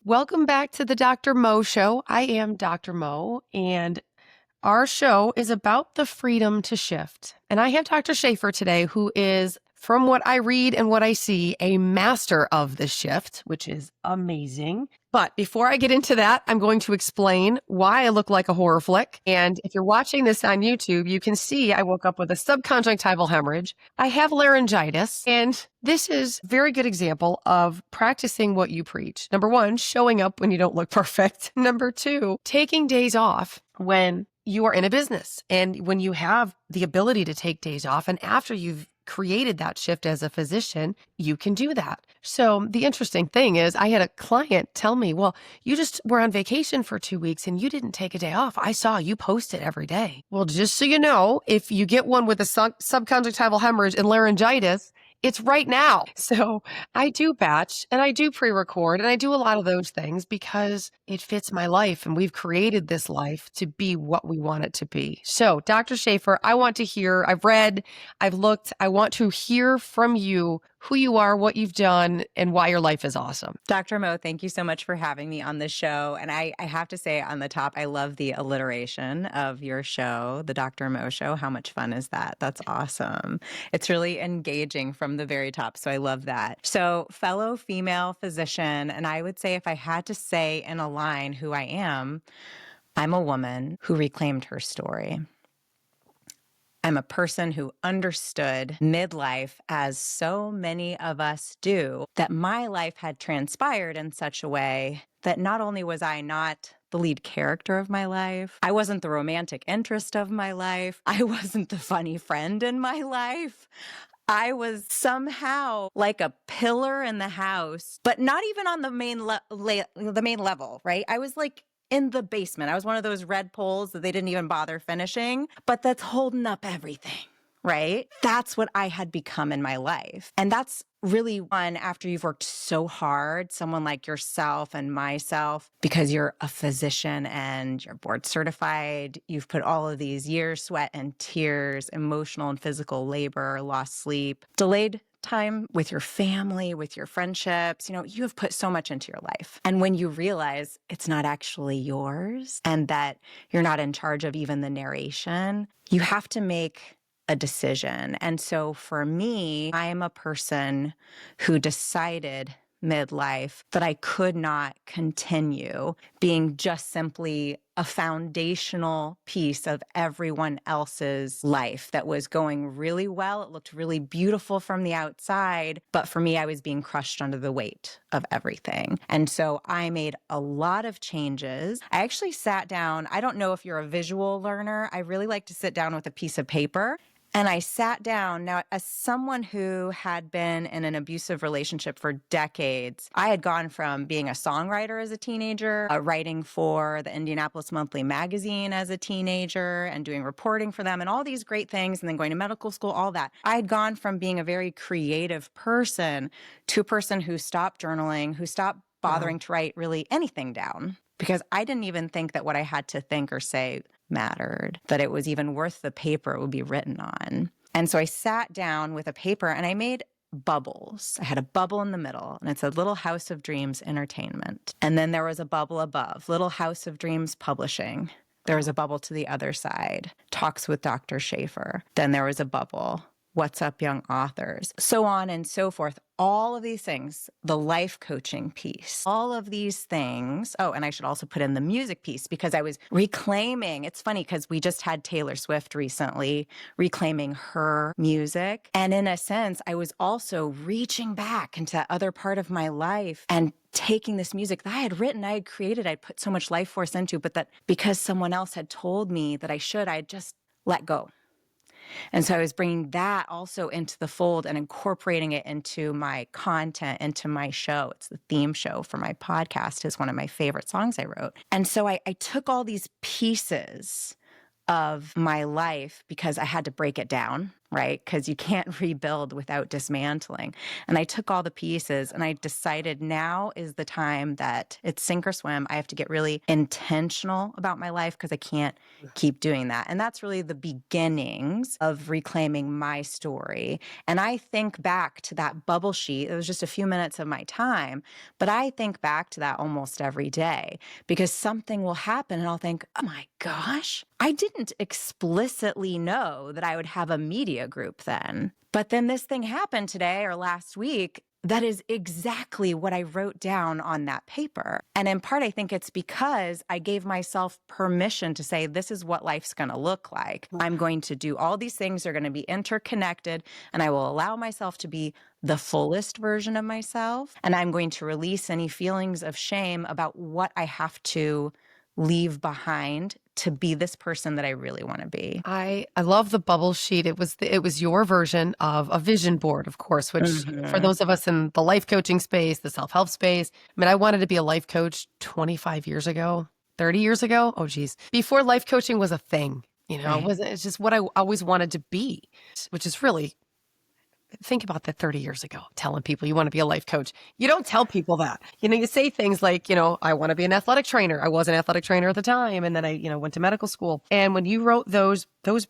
Welcome back to the Dr. Mo Show. I am Dr. Mo, and our show is about the freedom to shift. And I have Dr. Schaefer today, who is, from what I read and what I see, a master of the shift, which is amazing. But before I get into that, I'm going to explain why I look like a horror flick. And if you're watching this on YouTube, you can see I woke up with a subconjunctival hemorrhage. I have laryngitis, and this is a very good example of practicing what you preach. Number one, showing up when you don't look perfect. Number two, taking days off when you are in a business and when you have the ability to take days off. And after you've created that shift as a physician, you can do that. So the interesting thing is I had a client tell me, well, you just were on vacation for 2 weeks and you didn't take a day off. I saw you post it every day. Well, just so you know, if you get one with a subconjunctival hemorrhage and laryngitis, it's right now. So I do batch and I do pre-record and I do a lot of those things because it fits my life and we've created this life to be what we want it to be. So Dr. Schaefer, I want to hear, I've read, I've looked, I want to hear from you who you are, what you've done, and why your life is awesome. Dr. Mo, thank you so much for having me on the show. And I have to say on the top, I love the alliteration of your show, the Dr. Mo Show. How much fun is that? That's awesome. It's really engaging from the very top. So I love that. So fellow female physician, and I would say if I had to say in a line who I am, I'm a woman who reclaimed her story. I'm a person who understood midlife, as so many of us do, that my life had transpired in such a way that not only was I not the lead character of my life, I wasn't the romantic interest of my life, I wasn't the funny friend in my life. I was somehow like a pillar in the house, but not even on the main level, right? I was like in the basement. I was one of those red poles that they didn't even bother finishing, but that's holding up everything, right? That's what I had become in my life. And that's really one after you've worked so hard, someone like yourself and myself, because you're a physician and you're board certified, you've put all of these years, sweat and tears, emotional and physical labor, lost sleep, delayed time with your family, with your friendships, you have put so much into your life. And when you realize it's not actually yours and that you're not in charge of even the narration, you have to make a decision. And so for me, I'm a person who decided midlife that I could not continue being just simply a foundational piece of everyone else's life that was going really well. It looked really beautiful from the outside, but for me, I was being crushed under the weight of everything. And so I made a lot of changes. I actually sat down. I don't know if you're a visual learner. I really like to sit down with a piece of paper. And I sat down. Now, as someone who had been in an abusive relationship for decades, I had gone from being a songwriter as a teenager, writing for the Indianapolis Monthly magazine as a teenager, and doing reporting for them, and all these great things, and then going to medical school, all that. I had gone from being a very creative person to a person who stopped journaling, who stopped bothering to write really anything down, because I didn't even think that what I had to think or say mattered, that it was even worth the paper it would be written on. And so I sat down with a paper and I made bubbles. I had a bubble in the middle, and it said Little House of Dreams Entertainment. And then there was a bubble above, Little House of Dreams Publishing. There was a bubble to the other side, Talks with Dr. Schaefer. Then there was a bubble, What's Up Young Authors, so on and so forth. All of these things, the life coaching piece, all of these things. Oh, and I should also put in the music piece because I was reclaiming. It's funny because we just had Taylor Swift recently reclaiming her music. And in a sense, I was also reaching back into that other part of my life and taking this music that I had written, I had created, I'd put so much life force into, but that because someone else had told me that I should, I'd just let go. And so I was bringing that also into the fold and incorporating it into my content, into my show. It's the theme show for my podcast. Is one of my favorite songs I wrote. And so I took all these pieces of my life because I had to break it down, right? Because you can't rebuild without dismantling. And I took all the pieces and I decided now is the time that it's sink or swim. I have to get really intentional about my life because I can't keep doing that. And that's really the beginnings of reclaiming my story. And I think back to that bubble sheet. It was just a few minutes of my time, but I think back to that almost every day because something will happen and I'll think, oh my gosh, I didn't explicitly know that I would have a media group then. But then this thing happened today or last week. That is exactly what I wrote down on that paper. And in part, I think it's because I gave myself permission to say, this is what life's going to look like. I'm going to do all these things. They're going to be interconnected, and I will allow myself to be the fullest version of myself. And I'm going to release any feelings of shame about what I have to leave behind to be this person that I really want to be. I love the bubble sheet. It was your version of a vision board, of course, which for those of us in the life coaching space, the self-help space, I mean, I wanted to be a life coach 25 years ago, 30 years ago. Oh, geez. Before life coaching was a thing, Right. it's just what I always wanted to be, which is really, think about that 30 years ago, telling people you want to be a life coach. You don't tell people that. You say things like, I want to be an athletic trainer. I was an athletic trainer at the time. And then I, went to medical school. And when you wrote those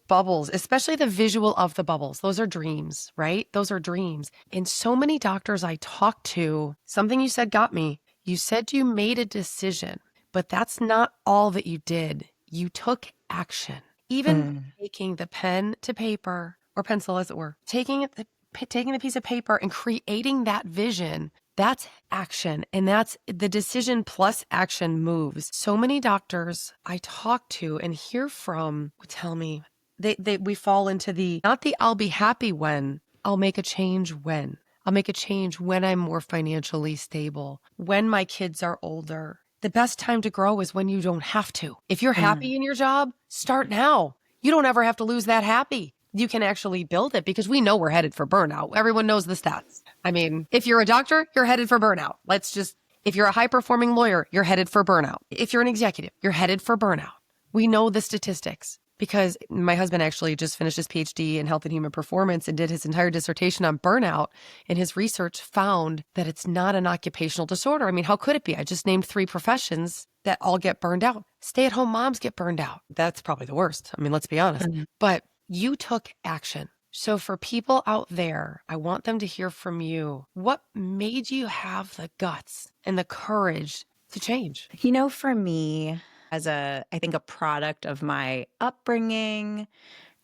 bubbles, especially the visual of the bubbles, those are dreams, right? Those are dreams. And so many doctors I talked to, something you said got me. You said you made a decision, but that's not all that you did. You took action. Even taking the pen to paper or pencil, as it were, taking the piece of paper and creating that vision, that's action. And that's the decision plus action moves. So many doctors I talk to and hear from tell me we fall into not the I'll be happy when, I'll make a change when. I'll make a change when I'm more financially stable, when my kids are older. The best time to grow is when you don't have to. If you're happy in your job, start now. You don't ever have to lose that happy. You can actually build it because we know we're headed for burnout. Everyone knows the stats. I mean, if you're a doctor, you're headed for burnout. If you're a high-performing lawyer, you're headed for burnout. If you're an executive, you're headed for burnout. We know the statistics because my husband actually just finished his PhD in health and human performance and did his entire dissertation on burnout. And his research found that it's not an occupational disorder. I mean, how could it be? I just named 3 professions that all get burned out. Stay-at-home moms get burned out. That's probably the worst. I mean, let's be honest. But you took action. So for people out there, I want them to hear from you. What made you have the guts and the courage to change? For me, I think a product of my upbringing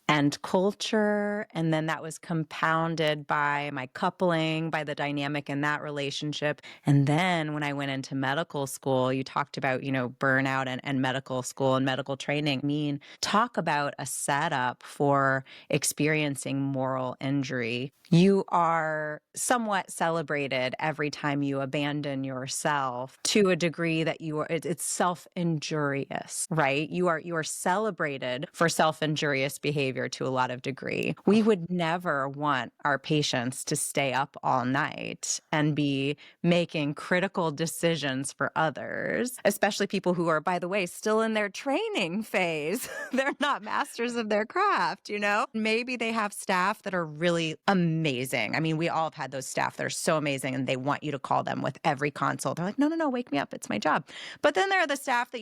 and culture, and then that was compounded by my coupling, by the dynamic in that relationship. And then when I went into medical school, you talked about, burnout and medical school and medical training. Talk about a setup for experiencing moral injury. You are somewhat celebrated every time you abandon yourself to a degree that it's self-injurious, right? You are celebrated for self-injurious behavior to a lot of degree. We would never want our patients to stay up all night and be making critical decisions for others, especially people who are, by the way, still in their training phase. They're not masters of their craft, Maybe they have staff that are really amazing. I mean, we all have had those staff that are so amazing and they want you to call them with every consult. They're like, no, wake me up. It's my job. But then there are the staff that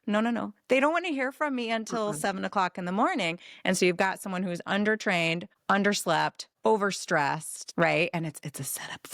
no. They don't want to hear from me until 7:00 in the morning. And so you've got someone who's undertrained, underslept, overstressed, right? And it's a setup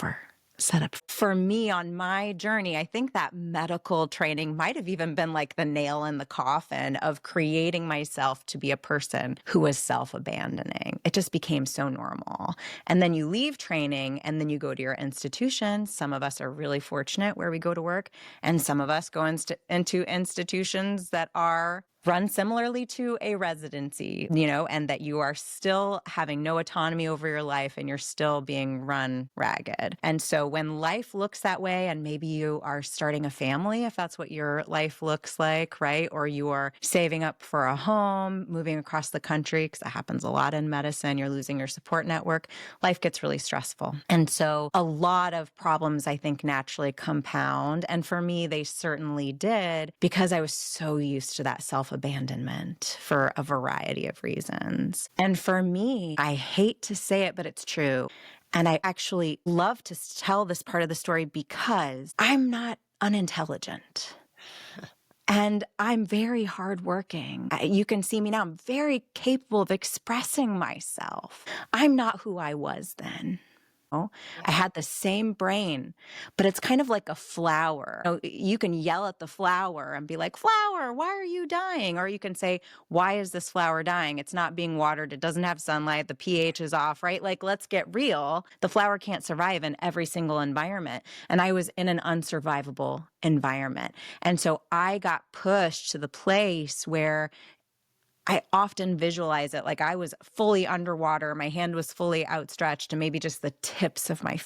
for me on my journey. I think that medical training might have even been like the nail in the coffin of creating myself to be a person who was self-abandoning. It just became so normal. And then you leave training and then you go to your institution. Some of us are really fortunate where we go to work, and some of us go into institutions that are run similarly to a residency, and that you are still having no autonomy over your life and you're still being run ragged. And so when life looks that way, and maybe you are starting a family, if that's what your life looks like, right? Or you are saving up for a home, moving across the country, because that happens a lot in medicine, you're losing your support network, life gets really stressful. And so a lot of problems, I think, naturally compound. And for me, they certainly did, because I was so used to that self self-abandonment for a variety of reasons. And for me, I hate to say it, but it's true. And I actually love to tell this part of the story because I'm not unintelligent. And I'm very hardworking. You can see me now. I'm very capable of expressing myself. I'm not who I was then. I had the same brain, but it's kind of like a flower. You can yell at the flower and be like, "Flower, why are you dying?" Or you can say, "Why is this flower dying? It's not being watered. It doesn't have sunlight. The pH is off," right? Like, let's get real. The flower can't survive in every single environment. And I was in an unsurvivable environment. And so I got pushed to the place where I often visualize it like I was fully underwater. My hand was fully outstretched and maybe just the tips of my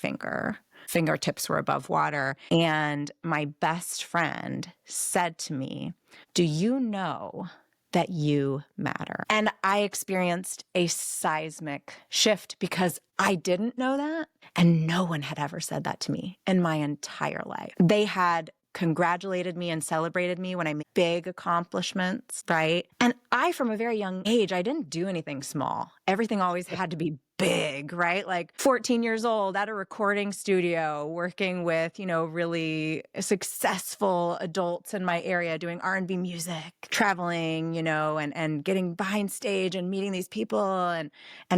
fingertips were above water. And my best friend said to me, "Do you know that you matter?" And I experienced a seismic shift because I didn't know that. And no one had ever said that to me in my entire life. They had congratulated me and celebrated me when I made big accomplishments, right? And I, from a very young age, I didn't do anything small. Everything always had to be big, right? Like 14 years old at a recording studio, working with, really successful adults in my area doing R&B music, traveling, and getting behind stage and meeting these people and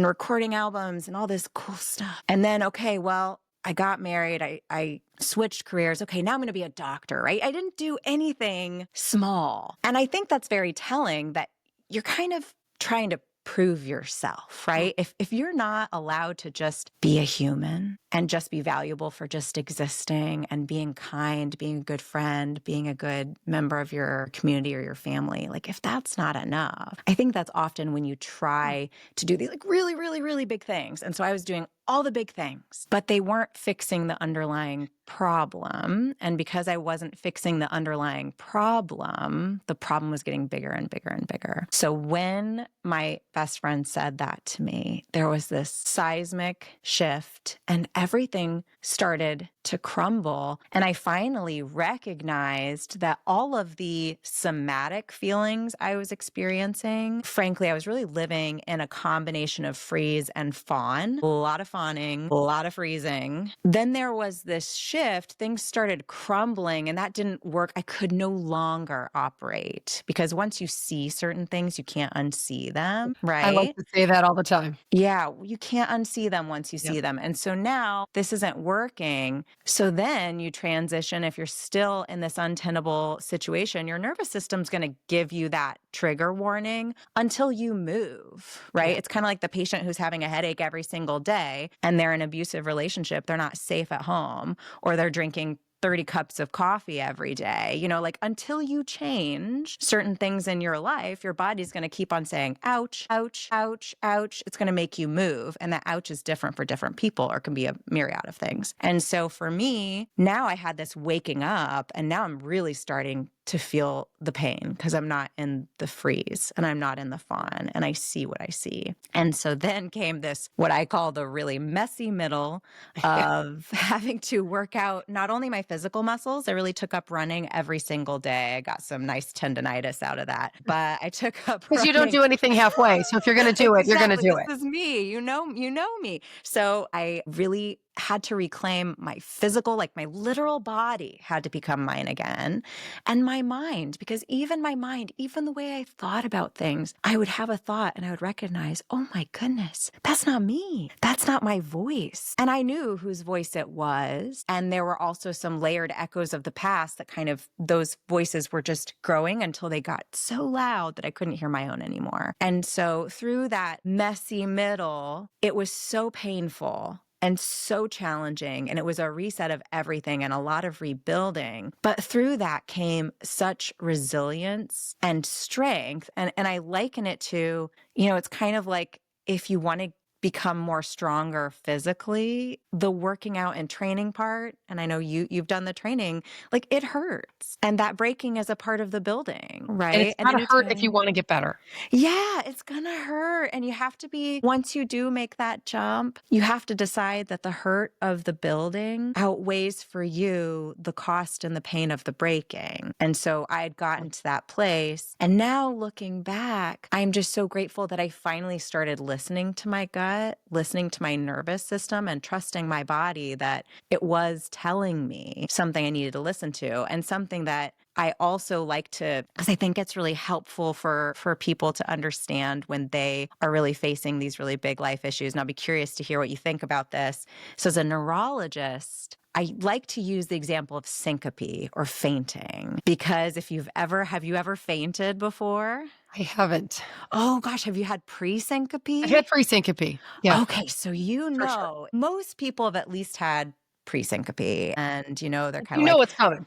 recording albums and all this cool stuff. And then, okay, well, I got married. I switched careers. Okay, now I'm going to be a doctor, right? I didn't do anything small. And I think that's very telling that you're kind of trying to prove yourself, right? If you're not allowed to just be a human and just be valuable for just existing and being kind, being a good friend, being a good member of your community or your family, like if that's not enough, I think that's often when you try to do these like really, really, really big things. And so I was doing all the big things, but they weren't fixing the underlying problem. And because I wasn't fixing the underlying problem, the problem was getting bigger and bigger and bigger. So when my best friend said that to me, there was this seismic shift and everything started to crumble. And I finally recognized that all of the somatic feelings I was experiencing, frankly, I was really living in a combination of freeze and fawn, a lot of fawning, a lot of freezing. Then there was this shift, things started crumbling and that didn't work. I could no longer operate because once you see certain things, you can't unsee them, right? I like to say that all the time. Yeah, you can't unsee them once you Yep. see them. And so now this isn't working. So then you transition. If you're still in this untenable situation, your nervous system's going to give you that trigger warning until you move, right? Yeah. It's kind of like the patient who's having a headache every single day and they're in an abusive relationship. They're not safe at home or they're drinking 30 cups of coffee every day, like until you change certain things in your life, your body's going to keep on saying, ouch, ouch, ouch, ouch. It's going to make you move. And that ouch is different for different people or can be a myriad of things. And so for me, now I had this waking up and now I'm really starting to feel the pain because I'm not in the freeze and I'm not in the fawn and I see what I see. And so then came this, what I call the really messy middle of having to work out not only my physical muscles, I really took up running every single day. I got some nice tendonitis out of that, but I took up Because you don't do anything halfway. So if you're going to do it, you're going to do it. This is me. You know me. So I really had to reclaim my physical, like my literal body had to become mine again. And my mind, because even my mind, even the way I thought about things, I would have a thought and I would recognize, oh my goodness, that's not me. That's not my voice. And I knew whose voice it was. And there were also some layered echoes of the past that kind of, those voices were just growing until they got so loud that I couldn't hear my own anymore. And so through that messy middle, it was so painful and so challenging. And it was a reset of everything and a lot of rebuilding. But through that came such resilience and strength. And I liken it to, it's kind of like if you want to become more stronger physically, the working out and training part, and I know you've done the training, like it hurts. And that breaking is a part of the building, And right? it's And gotta hurt if you anytime wanna get better. yeah, it's gonna hurt. And you have to be, once you do make that jump, you have to decide that the hurt of the building outweighs for you the cost and the pain of the breaking. And so I had gotten to that place. And now looking back, I'm just so grateful that I finally started listening to my gut, listening to my nervous system, and trusting my body that it was telling me something I needed to listen to, and something that I also like to, because I think it's really helpful for people to understand when they are really facing these really big life issues. And I'll be curious to hear what you think about this. So as a neurologist, I like to use the example of syncope or fainting, because if have you ever fainted before? I haven't. Oh gosh, have you had I've pre-syncope? had pre-syncope. Yeah, Okay, so for sure. most people have at least had pre-syncope, and they're kind of You know like, it's coming.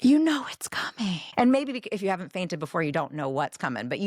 you know it's coming. And maybe if you haven't fainted before, you don't know what's coming, but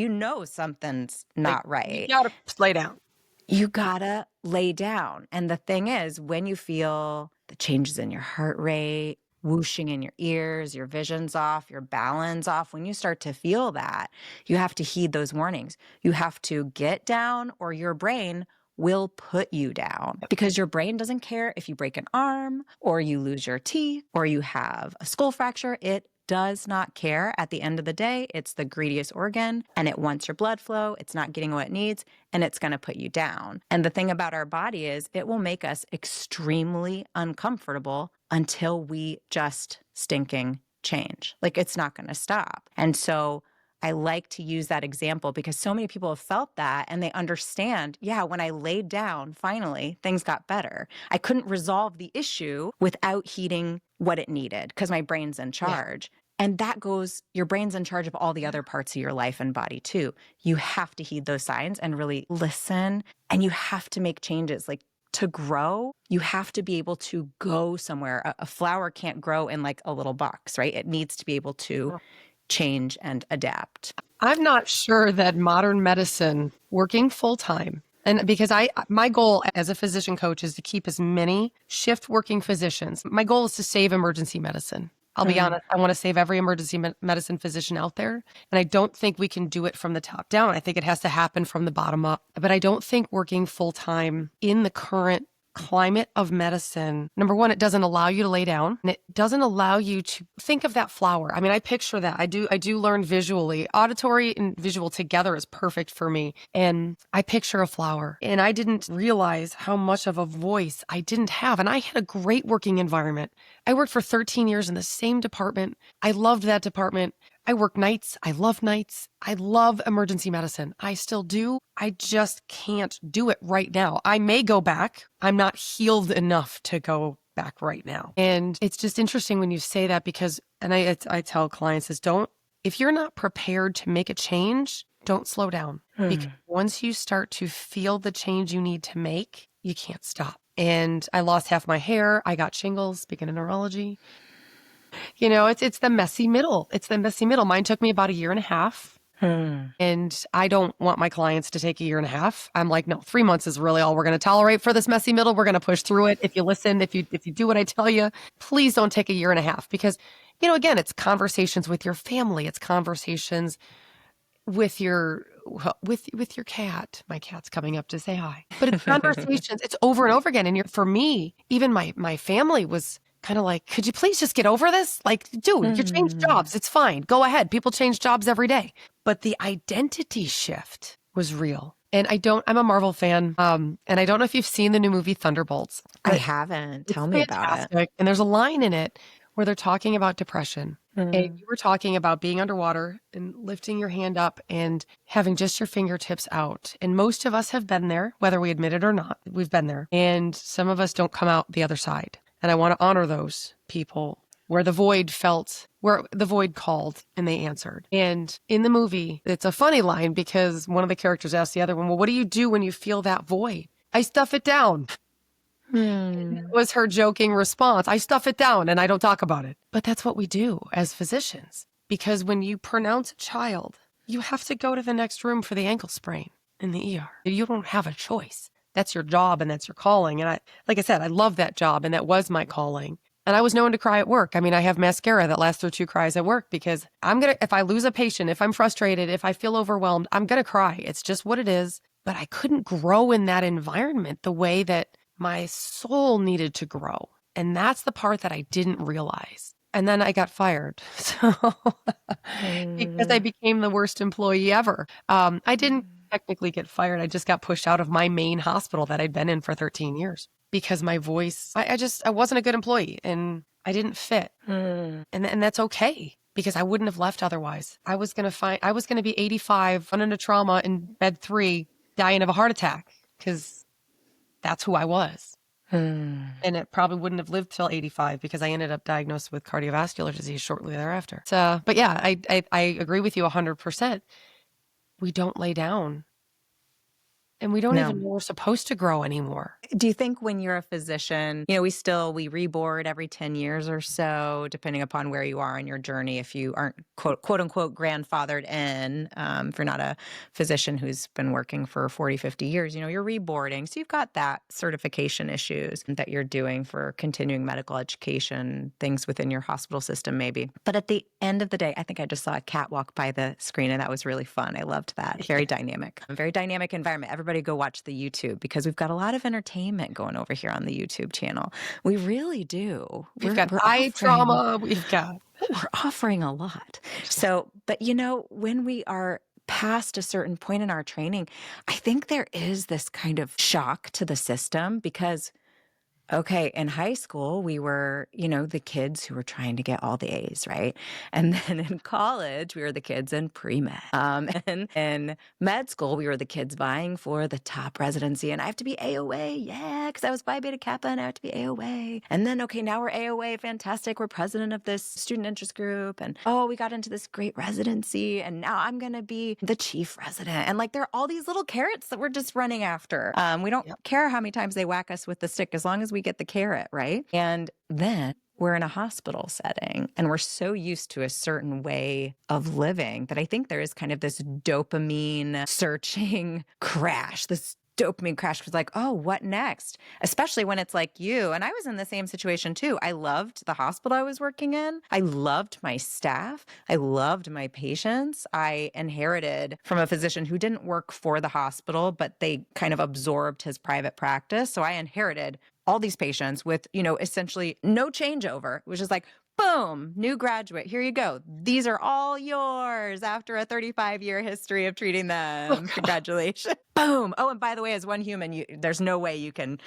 something's Like, not you right. gotta lay down. You gotta lay down. And the thing is, when you feel the changes in your heart rate, whooshing in your ears, your vision's off, your balance off, when you start to feel that, you have to heed those warnings. You have to get down, or your brain will put you down, because your brain doesn't care if you break an arm or you lose your teeth or you have a skull fracture. It does not care. At the end of the day, it's the greediest organ, and it wants your blood flow. It's not getting what it needs, and it's going to put you down. And the thing about our body is it will make us extremely uncomfortable until we just stinking change. Like, it's not going to stop. And so I like to use that example, because so many people have felt that, and they understand, yeah, when I laid down, finally, things got better. I couldn't resolve the issue without heeding what it needed, because my brain's in Yeah. charge. And that goes, your brain's in charge of all the other parts of your life and body too. You have to heed those signs and really listen, and you have to make changes. Like, to grow, you have to be able to go somewhere. A flower can't grow in like a little box, right? It needs to be able to change and adapt. I'm not sure that modern medicine working full time, and because my goal as a physician coach is to keep as many shift working physicians. My goal is to save emergency medicine. I'll be honest, I want to save every emergency medicine physician out there. And I don't think we can do it from the top down. I think it has to happen from the bottom up. But I don't think working full time in the current climate of medicine, number one, it doesn't allow you to lay down, and it doesn't allow you to think of that flower. I mean, I picture that. I do learn visually. Auditory and visual together is perfect for me. And I picture a flower, and I didn't realize how much of a voice I didn't have. And I had a great working environment. I worked for 13 years in the same department. I loved that department. I work nights. I love nights. I love emergency medicine. I still do. I just can't do it right now. I may go back. I'm not healed enough to go back right now. And it's just interesting when you say that, because, and I tell clients is, if you're not prepared to make a change, don't slow down. Because once you start to feel the change you need to make, you can't stop. And I lost half my hair. I got shingles, speaking of neurology. It's the messy middle. It's the messy middle. Mine took me about a year and a half. And I don't want my clients to take a year and a half. I'm like, no, 3 months is really all we're going to tolerate for this messy middle. We're going to push through it. If you listen, if you do what I tell you, please don't take a year and a half, because, again, it's conversations with your family. It's conversations with your cat. My cat's coming up to say hi. But it's conversations. It's over and over again. And for me, even my family was kind of like, could you please just get over this? Like, dude, you changed jobs. It's fine. Go ahead. People change jobs every day. But the identity shift was real. And I'm a Marvel fan. And I don't know if you've seen the new movie Thunderbolts. I haven't. Tell me about it. And there's a line in it where they're talking about depression. And you were talking about being underwater and lifting your hand up and having just your fingertips out. And most of us have been there, whether we admit it or not. We've been there. And some of us don't come out the other side. And I want to honor those people where the void called and they answered. And in the movie, it's a funny line, because one of the characters asked the other one, well, what do you do when you feel that void? I stuff it down. That was her joking response. I stuff it down and I don't talk about it. But that's what we do as physicians, because when you pronounce a child, you have to go to the next room for the ankle sprain in the ER. You don't have a choice. That's your job and that's your calling. And like I said, I love that job and that was my calling. And I was known to cry at work. I mean, I have mascara that lasts through 2 cries at work because if I lose a patient, if I'm frustrated, if I feel overwhelmed, I'm going to cry. It's just what it is. But I couldn't grow in that environment the way that my soul needed to grow. And that's the part that I didn't realize. And then I got fired. So because I became the worst employee ever. I didn't technically get fired. I just got pushed out of my main hospital that I'd been in for 13 years because my voice, I wasn't a good employee and I didn't fit. And that's okay because I wouldn't have left otherwise. I was going to be 85, run into trauma in bed 3, dying of a heart attack because that's who I was. And it probably wouldn't have lived till 85 because I ended up diagnosed with cardiovascular disease shortly thereafter. So, but yeah, I agree with you 100%. We don't lay down. And we don't even know we're supposed to grow anymore. Do you think when you're a physician, we reboard every 10 years or so, depending upon where you are in your journey, if you aren't quote unquote grandfathered in, if you're not a physician who's been working for 40, 50 years, you're reboarding. So you've got that certification issues that you're doing for continuing medical education, things within your hospital system maybe. But at the end of the day, I think I just saw a cat walk by the screen and that was really fun. I loved that. Very dynamic. A very dynamic environment. Everybody go watch the YouTube because we've got a lot of entertainment going over here on the YouTube channel. We really do. We've got eye trauma. We're offering a lot. So, but when we are past a certain point in our training, I think there is this kind of shock to the system because okay, in high school, we were, the kids who were trying to get all the A's, right? And then in college, we were the kids in pre-med. And in med school, we were the kids vying for the top residency. And I have to be AOA, yeah, because I was Phi Beta Kappa and I have to be AOA. And then, okay, now we're AOA, fantastic. We're president of this student interest group. And we got into this great residency. And now I'm going to be the chief resident. And there are all these little carrots that we're just running after. We don't care how many times they whack us with the stick as long as we get the carrot, right? And then we're in a hospital setting and we're so used to a certain way of living that I think there is kind of this dopamine searching crash, this dopamine crash was oh, what next? Especially when it's like you. And I was in the same situation too. I loved the hospital I was working in. I loved my staff. I loved my patients. I inherited from a physician who didn't work for the hospital, but they kind of absorbed his private practice. So I inherited all these patients with, essentially no changeover, which is boom, new graduate. Here you go. These are all yours after a 35-year history of treating them. Congratulations. Boom. Oh, and by the way, as one human, there's no way you can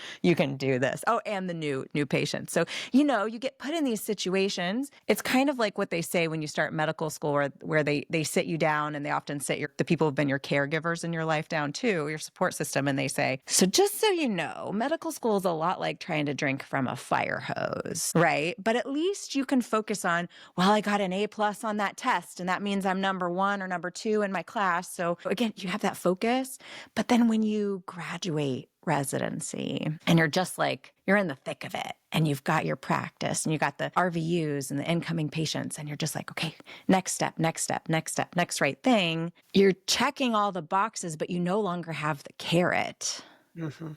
do this. Oh, and the new patient. So, you get put in these situations. It's kind of like what they say when you start medical school where they sit you down and they often sit the people who've been your caregivers in your life down too, your support system. And they say, so just so you know, medical school is a lot like trying to drink from a fire hose, right? But at least you can focus on, well, I got an A+ on that test and that means I'm number 1 or number 2 in my class. So again, you have that focus. But then when you graduate residency and you're just you're in the thick of it and you've got your practice and you got the RVUs and the incoming patients and you're just okay, next step, next step, next step, next right thing. You're checking all the boxes, but you no longer have the carrot. Mm-hmm.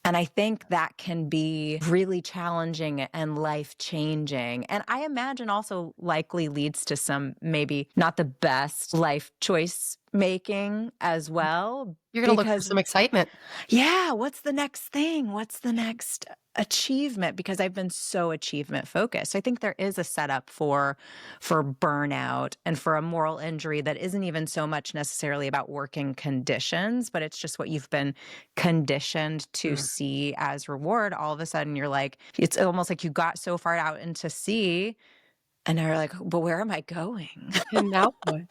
And I think that can be really challenging and life-changing. And I imagine also likely leads to some maybe not the best life choice making as well. You're going to look for some excitement. Yeah. What's the next thing? What's the next achievement? Because I've been so achievement focused. I think there is a setup for burnout and for a moral injury that isn't even so much necessarily about working conditions, but it's just what you've been conditioned to see as reward. All of a sudden you're it's almost like you got so far out into sea and now you're but where am I going? And now what?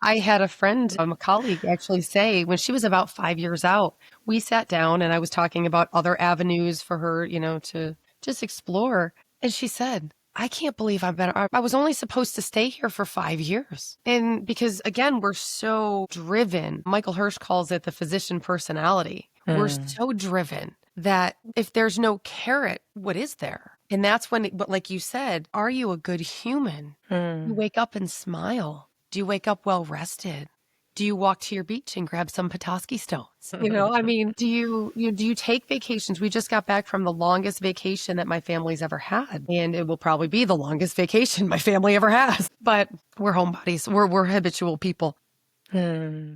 I had a friend, a colleague actually say when she was about 5 years out, we sat down and I was talking about other avenues for her, to just explore. And she said, I can't believe I was only supposed to stay here for 5 years. And because again, we're so driven. Michael Hirsch calls it the physician personality. We're so driven that if there's no carrot, what is there? And that's when, but like you said, are you a good human? You wake up and smile. Do you wake up well rested? Do you walk to your beach and grab some Petoskey stones? I mean, do you take vacations? We just got back from the longest vacation that my family's ever had, and it will probably be the longest vacation my family ever has. But we're homebodies. We're habitual people. Hmm.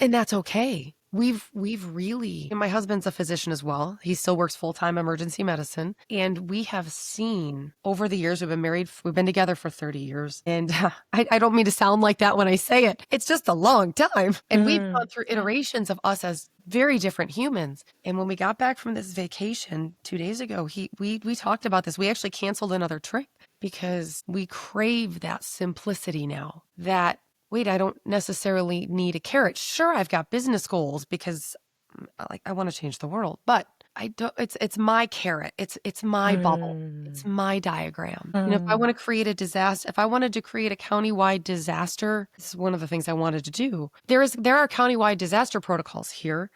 And that's okay. We've really, and my husband's a physician as well. He still works full-time emergency medicine. And we have seen over the years, we've been together for 30 years. And I don't mean to sound like that when I say it. It's just a long time. And we've gone through iterations of us as very different humans. And when we got back from this vacation 2 days ago, we talked about this. We actually canceled another trip because we crave that simplicity now. That wait, I don't necessarily need a carrot. Sure, I've got business goals because I want to change the world, but I don't it's my carrot. It's my bubble. It's my diagram. If I want to create a disaster, if I wanted to create a countywide disaster, this is one of the things I wanted to do. There are countywide disaster protocols here,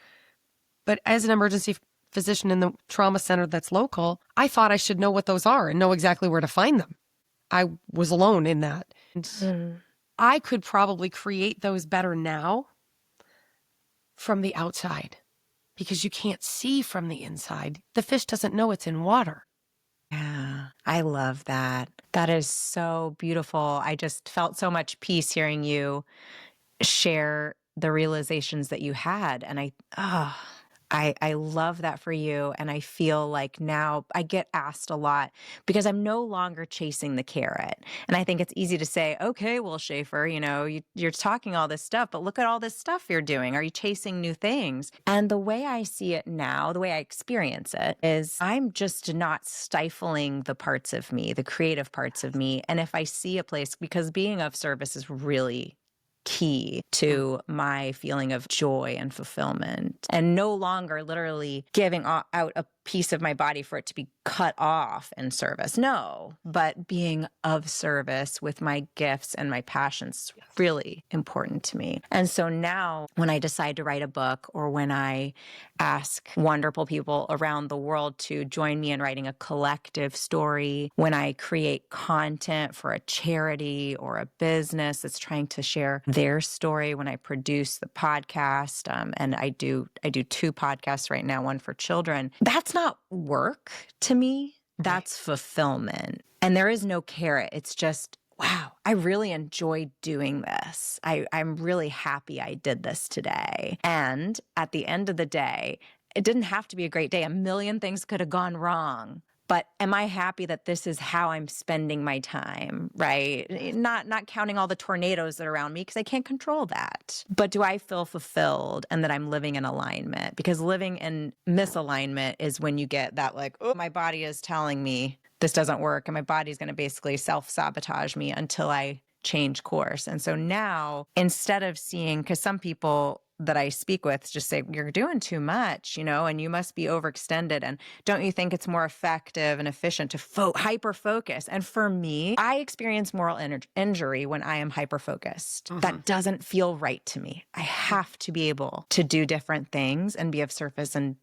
but as an emergency physician in the trauma center that's local, I thought I should know what those are and know exactly where to find them. I was alone in that. And I could probably create those better now from the outside because you can't see from the inside. The fish doesn't know it's in water. Yeah, I love that. That is so beautiful. I just felt so much peace hearing you share the realizations that you had. And I love that for you. And I feel like now I get asked a lot because I'm no longer chasing the carrot. And I think it's easy to say, okay, well, Schaefer, you're talking all this stuff, but look at all this stuff you're doing. Are you chasing new things? And the way I see it now, the way I experience it is I'm just not stifling the parts of me, the creative parts of me. And if I see a place, because being of service is really key to my feeling of joy and fulfillment, and no longer literally giving out a piece of my body for it to be cut off in service. No, but being of service with my gifts and my passions is really important to me. And so now when I decide to write a book, or when I ask wonderful people around the world to join me in writing a collective story, when I create content for a charity or a business that's trying to share their story, when I produce the podcast, and I do 2 podcasts right now, one for children, that's not work to me. That's fulfillment. And there is no carrot. It's just, wow, I really enjoy doing this. I'm really happy I did this today. And at the end of the day, it didn't have to be a great day. A million things could have gone wrong. But am I happy that this is how I'm spending my time, right? Not counting all the tornadoes that are around me because I can't control that. But do I feel fulfilled and that I'm living in alignment? Because living in misalignment is when you get that like, oh, my body is telling me this doesn't work, and my body's going to basically self-sabotage me until I change course. And so now, instead of seeing, because some people that I speak with just say, you're doing too much, and you must be overextended. And don't you think it's more effective and efficient to hyper focus? And for me, I experience moral injury when I am hyper focused. That doesn't feel right to me. I have to be able to do different things and be of service in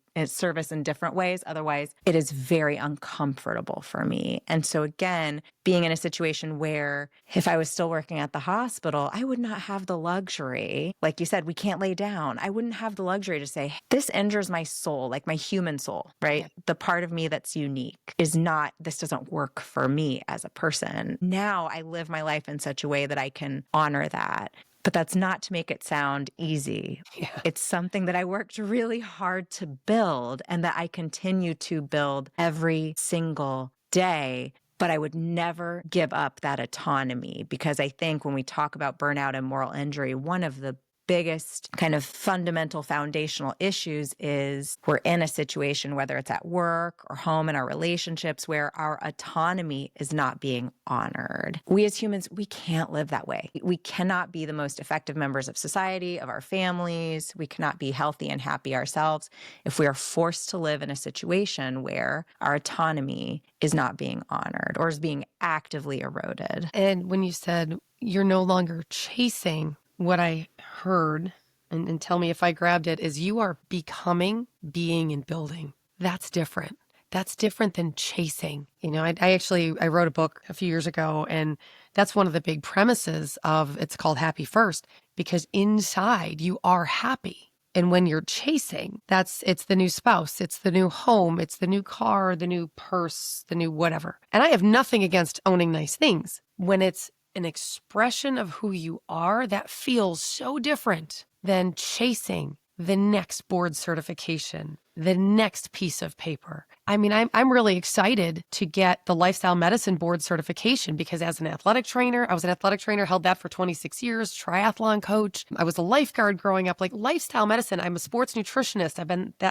different ways. Otherwise, it is very uncomfortable for me. And so again, being in a situation where if I was still working at the hospital, I would not have the luxury. Like you said, we can't lay down. I wouldn't have the luxury to say, this injures my soul, like my human soul, right? Yeah. The part of me that's unique is not, this doesn't work for me as a person. Now I live my life in such a way that I can honor that. But that's not to make it sound easy. Yeah. It's something that I worked really hard to build and that I continue to build every single day. But I would never give up that autonomy, because I think when we talk about burnout and moral injury, one of the biggest kind of fundamental foundational issues is we're in a situation, whether it's at work or home in our relationships, where our autonomy is not being honored. We as humans, we can't live that way. We cannot be the most effective members of society, of our families. We cannot be healthy and happy ourselves if we are forced to live in a situation where our autonomy is not being honored or is being actively eroded. And when you said you're no longer chasing, what I heard, and tell me if I grabbed it, is you are becoming, being, and building. That's different. That's different than chasing. I wrote a book a few years ago, and That's one of the big premises of it's called Happy First, because inside you are happy. And when you're chasing, it's the new spouse, it's the new home, it's the new car, the new purse, the new whatever. And I have nothing against owning nice things. When it's an expression of who you are, that feels so different than chasing the next board certification, the next piece of paper. I mean, I'm really excited to get the lifestyle medicine board certification because as an athletic trainer, I was an athletic trainer, held that for 26 years, triathlon coach. I was a lifeguard growing up, like lifestyle medicine. I'm a sports nutritionist.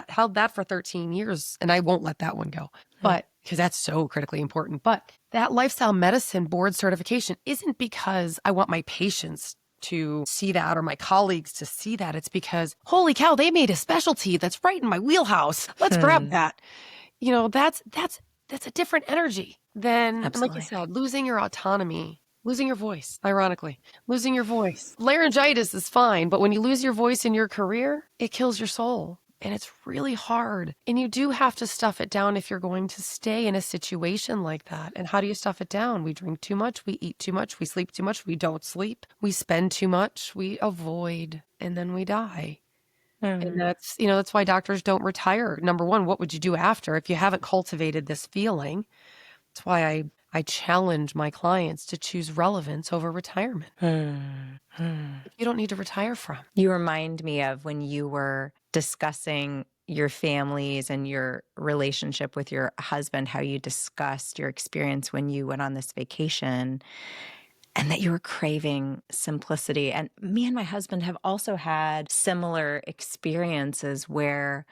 Held that for 13 years and I won't let that one go. But because that's so critically important. But that lifestyle medicine board certification isn't because I want my patients to see that or my colleagues to see that. It's because, holy cow, they made a specialty that's right in my wheelhouse. Let's grab that. You know, that's a different energy than, and like you said, losing your autonomy, losing your voice, ironically, losing your voice. Laryngitis is fine, but when you lose your voice in your career, it kills your soul. And it's really hard. And you do have to stuff it down if you're going to stay in a situation like that. And how do you stuff it down? We drink too much, we eat too much, we sleep too much, we don't sleep, we spend too much, we avoid, and then we die. And that's why doctors don't retire. Number one, what would you do after if you haven't cultivated this feeling? That's why I challenge my clients to choose relevance over retirement. You don't need to retire from. You remind me of when you were discussing your families and your relationship with your husband, how you discussed your experience when you went on this vacation and that you were craving simplicity. And me and my husband have also had similar experiences where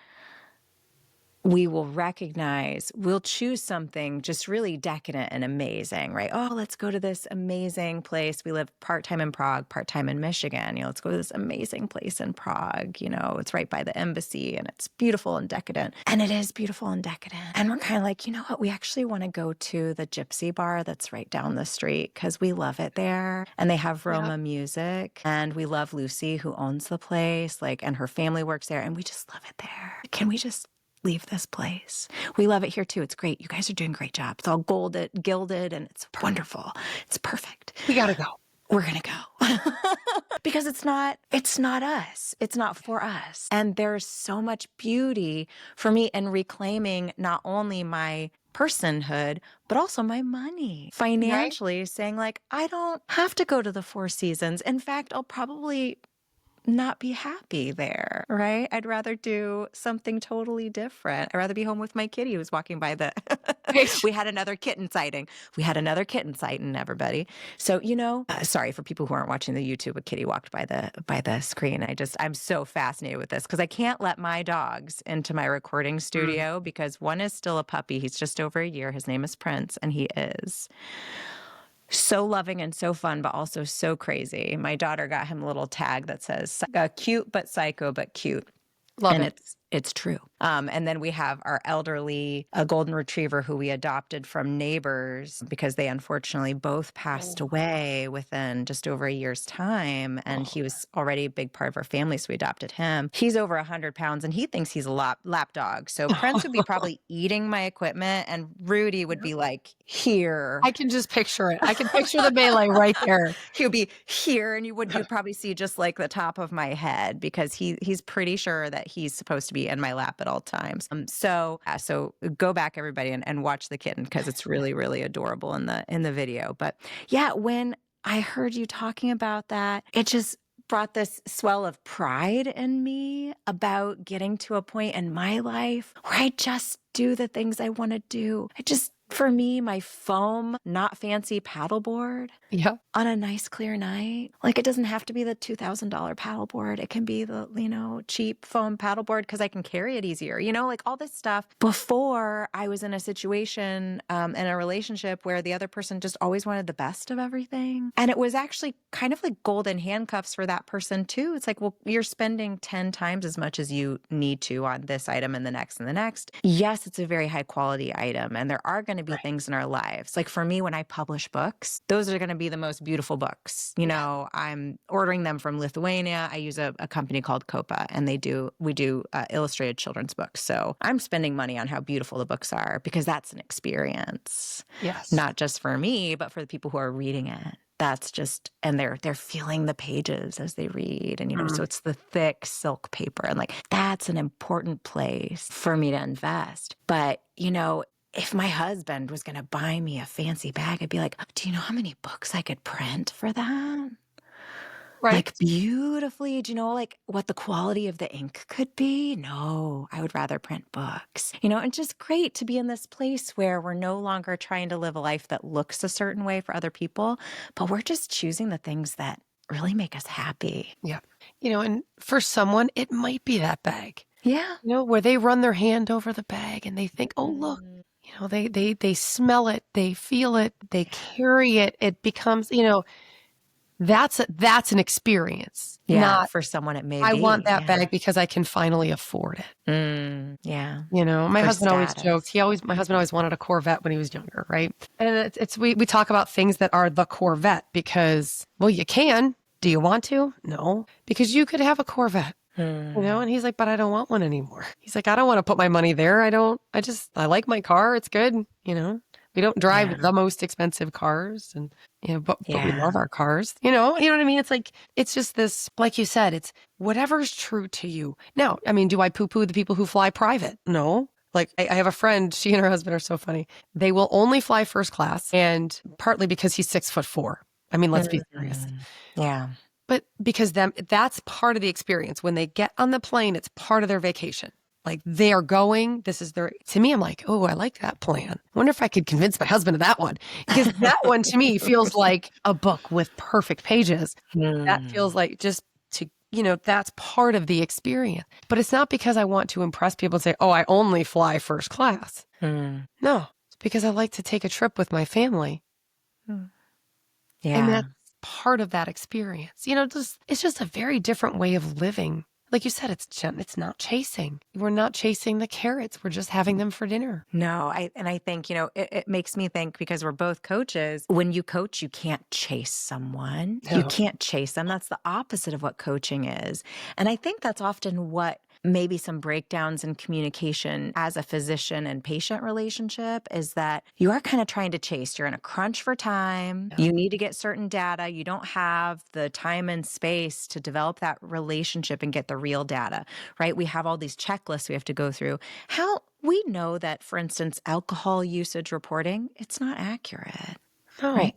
we will recognize, we'll choose something just really decadent and amazing, right? Oh, let's go to this amazing place. We live part-time in Prague, part-time in Michigan. Let's go to this amazing place in Prague. It's right by the embassy and it's beautiful and decadent. And it is beautiful and decadent. And we're kind of like, you know what? We actually want to go to the gypsy bar that's right down the street because we love it there. And they have Roma music. And we love Lucy, who owns the place, and her family works there. And we just love it there. Can we just leave this place? We love it here too. It's great. You guys are doing a great job. It's all gilded, and it's wonderful. It's perfect. We gotta go. We're gonna go. Because it's not us. It's not for us. And there's so much beauty for me in reclaiming not only my personhood, but also my money financially, saying I don't have to go to the Four Seasons. In fact, I'll probably not be happy there, right? I'd rather do something totally different. I'd rather be home with my kitty who's walking by the... We had another kitten sighting. Everybody. So, sorry for people who aren't watching the YouTube, a kitty walked by the screen. I'm so fascinated with this because I can't let my dogs into my recording studio because one is still a puppy. He's just over a year. His name is Prince, and he is so loving and so fun, but also so crazy. My daughter got him a little tag that says cute, but psycho, but cute. Love it. It's true. And then we have our elderly, a golden retriever who we adopted from neighbors because they unfortunately both passed away within just over a year's time. And he was already a big part of our family, so we adopted him. He's over 100 pounds and he thinks he's a lap dog. So Prince would be probably eating my equipment and Rudy would be here. I can just picture it. I can picture the melee right there. He would be here and you'd probably see just the top of my head because he's pretty sure that he's supposed to be in my lap at all times. So go back everybody and watch the kitten because it's really, really adorable in the video. But yeah, when I heard you talking about that, it just brought this swell of pride in me about getting to a point in my life where I just do the things I want to do. For me, my foam, not fancy paddleboard on a nice clear night. It doesn't have to be the $2,000 paddleboard. It can be the, cheap foam paddleboard because I can carry it easier. All this stuff. Before I was in a situation, in a relationship where the other person just always wanted the best of everything. And it was actually kind of like golden handcuffs for that person too. It's well, you're spending 10 times as much as you need to on this item and the next and the next. Yes, it's a very high quality item. And there are going to be things in our lives. For me, when I publish books, those are going to be the most beautiful books. I'm ordering them from Lithuania. I use a company called Copa, and we do illustrated children's books. So I'm spending money on how beautiful the books are because that's an experience. Yes. Not just for me, but for the people who are reading it. that's just, and they're feeling the pages as they read. And, so Mm. it's the thick silk paper. And like, that's an important place for me to invest. But, if my husband was going to buy me a fancy bag, I'd be like, do you know how many books I could print for that? Right. Like beautifully, do you know like what the quality of the ink could be? No, I would rather print books. And just great to be in this place where we're no longer trying to live a life that looks a certain way for other people, but we're just choosing the things that really make us happy. Yeah. And for someone, it might be that bag, Yeah. where they run their hand over the bag and they think, oh, look, Mm. they smell it, they feel it, they carry it. It becomes, that's an experience, Yeah, not for someone it may I want be. that Yeah. bag because I can finally afford it. Yeah. My For husband always jokes. status. My husband always wanted a Corvette when he was younger, right? And we talk about things that are the Corvette because, well, you can. Do you want to? No, because you could have a Corvette, and he's like, but I don't want one anymore. He's like, I don't want to put my money there. I like my car. It's good. We don't drive Yeah. the most expensive cars and, but we Yeah. love our cars, you know what I mean? It's like, it's just this, like you said, it's whatever's true to you. Now, I mean, do I poo poo the people who fly private? No. Like I have a friend, she and her husband are so funny. They will only fly first class, and partly because he's 6'4". I mean, let's be serious. Yeah. But because that's part of the experience. When they get on the plane, it's part of their vacation. Like they are going, to me, I'm like, oh, I like that plan. I wonder if I could convince my husband of that one. Because that one to me feels like a book with perfect pages. That feels like just to, that's part of the experience. But it's not because I want to impress people and say, oh, I only fly first class. No, it's because I like to take a trip with my family. Yeah. And that's part of that experience. It's just a very different way of living. Like you said, it's not chasing. We're not chasing the carrots. We're just having them for dinner. No, I think, it makes me think, because we're both coaches, when you coach, you can't chase someone. You No. can't chase them. That's the opposite of what coaching is. And I think that's often what maybe some breakdowns in communication as a physician and patient relationship is, that you are kind of trying to chase. You're in a crunch for time. Yeah. You need to get certain data. You don't have the time and space to develop that relationship and get the real data, right? We have all these checklists we have to go through. How we know that, for instance, alcohol usage reporting, it's not accurate. No. Right?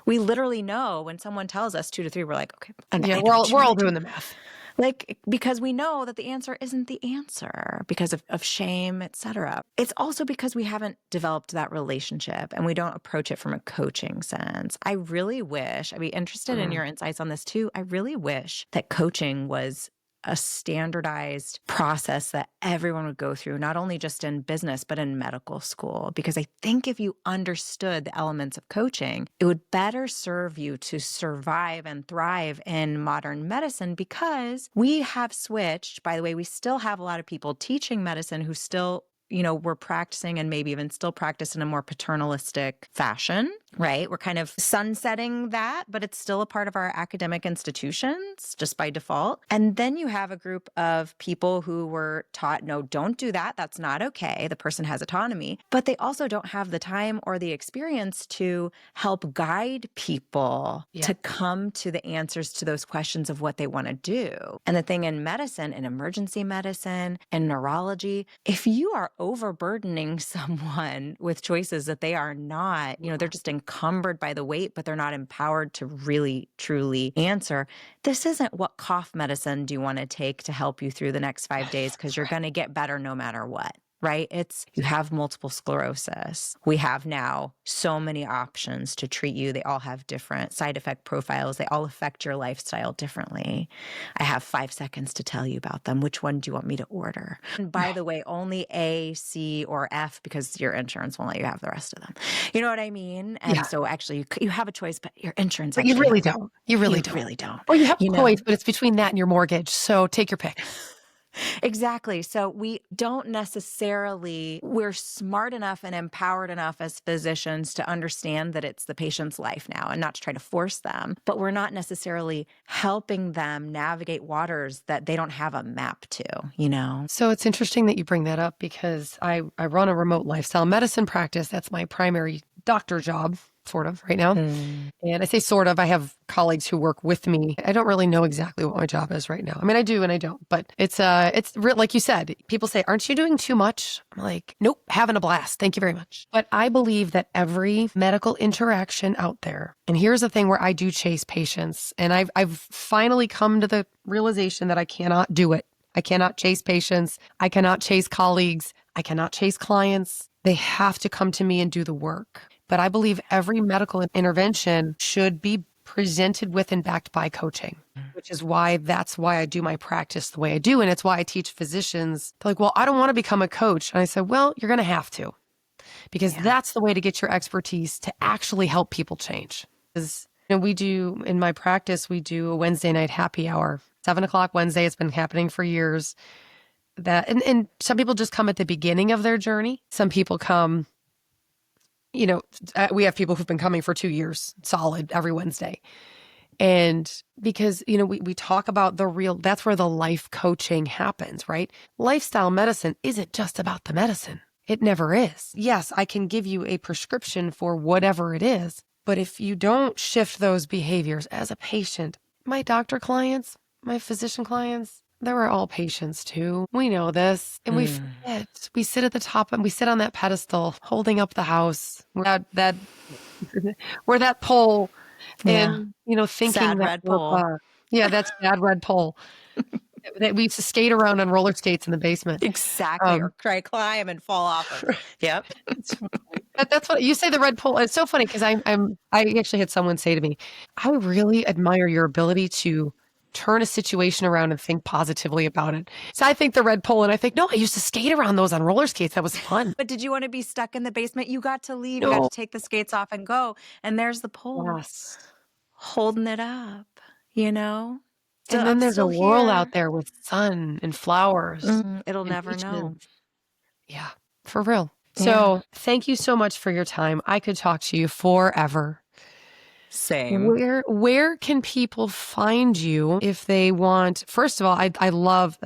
We literally know when someone tells us 2 to 3, we're like, okay. And Yeah, I know we're what you all mean. doing the math. Like, because we know that the answer isn't the answer because of shame, et cetera. It's also because we haven't developed that relationship and we don't approach it from a coaching sense. I really wish, I'd be interested in your insights on this too. I really wish that coaching was a standardized process that everyone would go through, not only just in business, but in medical school. Because I think if you understood the elements of coaching, it would better serve you to survive and thrive in modern medicine, because we have switched. By the way, we still have a lot of people teaching medicine who still we're practicing and maybe even still practice in a more paternalistic fashion, right? We're kind of sunsetting that, but it's still a part of our academic institutions just by default. And then you have a group of people who were taught, no, don't do that. That's not okay. The person has autonomy, but they also don't have the time or the experience to help guide people to come to the answers to those questions of what they want to do. And the thing in medicine, in emergency medicine, and neurology, if you are overburdening someone with choices that they are not, they're just encumbered by the weight, but they're not empowered to really, truly answer. This isn't what cough medicine do you want to take to help you through the next 5 days, because you're going to get better no matter what. Right? You have multiple sclerosis. We have now so many options to treat you. They all have different side effect profiles. They all affect your lifestyle differently. I have 5 seconds to tell you about them. Which one do you want me to order? And by the way, only A, C, or F, because your insurance won't let you have the rest of them. You know what I mean? And so actually you have a choice, but your insurance But actually, you really don't. You really don't. really don't. Or you have a choice, but it's between that and your mortgage. So take your pick. Exactly. So we're smart enough and empowered enough as physicians to understand that it's the patient's life now and not to try to force them, but we're not necessarily helping them navigate waters that they don't have a map to, So it's interesting that you bring that up, because I run a remote lifestyle medicine practice. That's my primary doctor job sort of right now. Mm. And I say sort of, I have colleagues who work with me. I don't really know exactly what my job is right now. I mean, I do and I don't, but it's like you said, people say, aren't you doing too much? I'm like, nope, having a blast. Thank you very much. But I believe that every medical interaction out there, and here's the thing where I do chase patients, and I've finally come to the realization that I cannot do it. I cannot chase patients. I cannot chase colleagues. I cannot chase clients. They have to come to me and do the work. But I believe every medical intervention should be presented with and backed by coaching, which is that's why I do my practice the way I do. And it's why I teach physicians. They're like, well, I don't want to become a coach. And I said, well, you're going to have to, because that's the way to get your expertise to actually help people change. Because we do, in my practice, we do a Wednesday night happy hour, 7:00 Wednesday. It's been happening for years. And some people just come at the beginning of their journey. Some people come, we have people who've been coming for 2 years solid every Wednesday. And because, we talk about that's where the life coaching happens, right? Lifestyle medicine isn't just about the medicine. It never is. Yes, I can give you a prescription for whatever it is, but if you don't shift those behaviors as a patient, my doctor clients, my physician clients, they were all patients too. We know this, and we forget. We sit at the top and we sit on that pedestal holding up the house. We're that pole, and thinking Sad that red pole. that's bad red pole that we used to skate around on roller skates in the basement. Exactly. Or try climb and fall off of. Yep. That's what you say, the red pole. It's so funny because I actually had someone say to me, I really admire your ability to turn a situation around and think positively about it. So I think the red pole, and I think, no, I used to skate around those on roller skates. That was fun. But did you want to be stuck in the basement? You got to leave. You got No. to take the skates off and go. And there's the pole Yes. holding it up, you know? And then I'm there's a still world here. out there with sun and flowers It'll and never know. beaches. Yeah, for real. Yeah. So thank you so much for your time. I could talk to you forever. Same. Where can people find you if they want? First of all, I love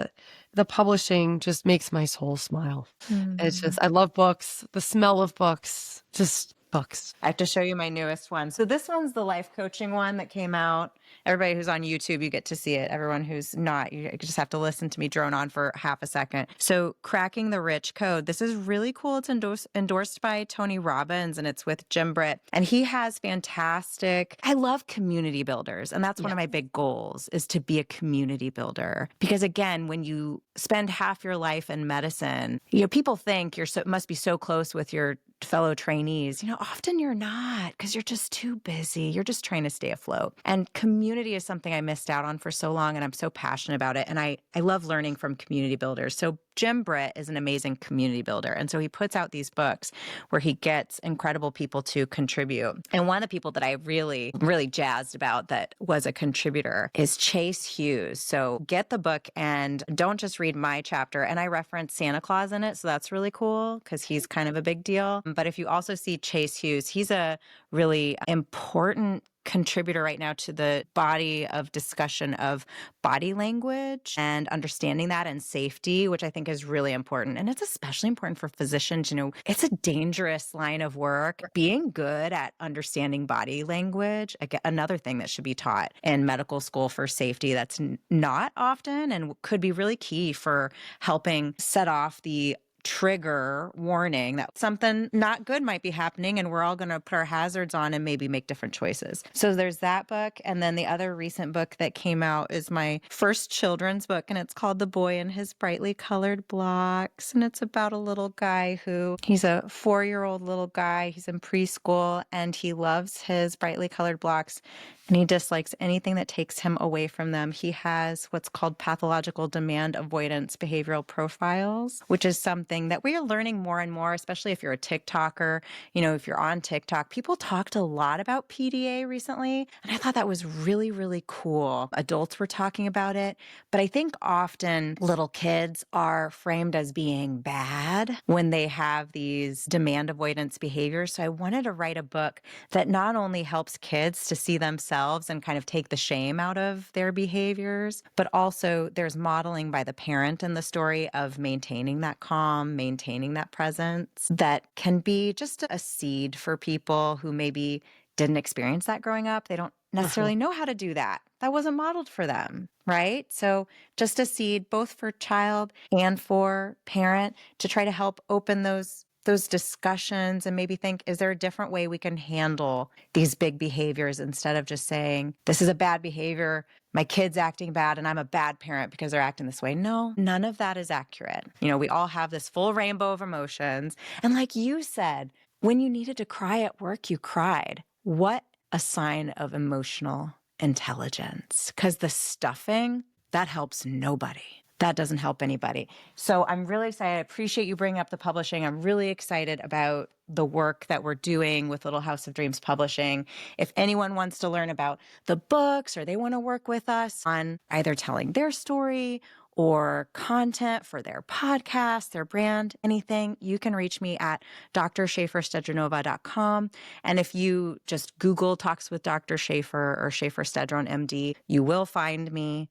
the publishing. Just makes my soul smile. It's just, I love books. The smell of books, just books. I have to show you my newest one. So this one's the life coaching one that came out. Everybody who's on YouTube, you get to see it. Everyone who's not, you just have to listen to me drone on for half a second. So Cracking the Rich Code. This is really cool. It's endorsed by Tony Robbins, and it's with Jim Britt. And he has fantastic, I love community builders. And that's one of my big goals, is to be a community builder. Because again, when you spend half your life in medicine, people think must be so close with your fellow trainees. Often you're not, because you're just too busy. You're just trying to stay afloat. And community is something I missed out on for so long, and I'm so passionate about it. And I love learning from community builders. So Jim Britt is an amazing community builder. And so he puts out these books where he gets incredible people to contribute. And one of the people that I really, really jazzed about that was a contributor is Chase Hughes. So get the book and don't just read my chapter. And I reference Santa Claus in it. So that's really cool because he's kind of a big deal. But if you also see Chase Hughes, he's a really important contributor right now to the body of discussion of body language and understanding that and safety, which I think is really important. And it's especially important for physicians. It's a dangerous line of work. Being good at understanding body language, another thing that should be taught in medical school for safety that's not often and could be really key for helping set off the trigger warning that something not good might be happening, and we're all going to put our hazards on and maybe make different choices. So there's that book. And then the other recent book that came out is my first children's book, and it's called The Boy and His Brightly Colored Blocks. And it's about a little guy he's a 4-year-old little guy. He's in preschool, and he loves his brightly colored blocks, and he dislikes anything that takes him away from them. He has what's called pathological demand avoidance behavioral profiles, which is something that we are learning more and more, especially if you're a TikToker. If you're on TikTok, people talked a lot about PDA recently, and I thought that was really, really cool. Adults were talking about it, but I think often little kids are framed as being bad when they have these demand avoidance behaviors. So I wanted to write a book that not only helps kids to see themselves and kind of take the shame out of their behaviors, but also there's modeling by the parent in the story of maintaining that calm mom maintaining that presence that can be just a seed for people who maybe didn't experience that growing up. They don't Mhm. necessarily know how to do that. That wasn't modeled for them, right? So just a seed both for child and for parent to try to help open those discussions and maybe think, is there a different way we can handle these big behaviors instead of just saying, this is a bad behavior, my kid's acting bad and I'm a bad parent because they're acting this way. No, none of that is accurate. We all have this full rainbow of emotions. And like you said, when you needed to cry at work, you cried. What a sign of emotional intelligence. Because the stuffing, that helps nobody. That doesn't help anybody. So I'm really excited. I appreciate you bringing up the publishing. I'm really excited about the work that we're doing with Little House of Dreams Publishing. If anyone wants to learn about the books or they want to work with us on either telling their story or content for their podcast, their brand, anything, you can reach me at drschaeferstedronova.com. And if you just Google Talks with Dr. Schaefer or Schaefer Stedron MD, you will find me.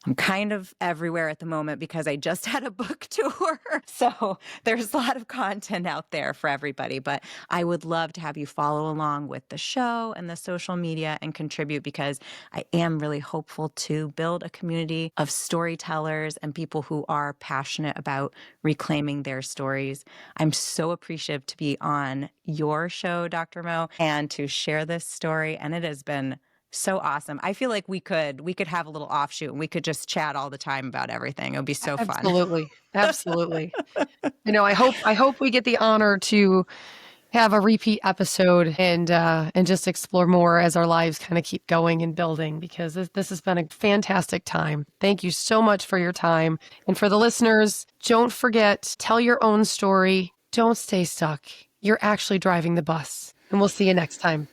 I'm kind of everywhere at the moment because I just had a book tour. So there's a lot of content out there for everybody. But I would love to have you follow along with the show and the social media and contribute because I am really hopeful to build a community of storytellers and people who are passionate about reclaiming their stories. I'm so appreciative to be on your show, Dr. Mo, and to share this story. And it has been so awesome. I feel like we could have a little offshoot and we could just chat all the time about everything. It would be so fun. Absolutely. Absolutely. I hope we get the honor to have a repeat episode and just explore more as our lives kind of keep going and building because this has been a fantastic time. Thank you so much for your time. And for the listeners, don't forget, tell your own story. Don't stay stuck. You're actually driving the bus. And we'll see you next time.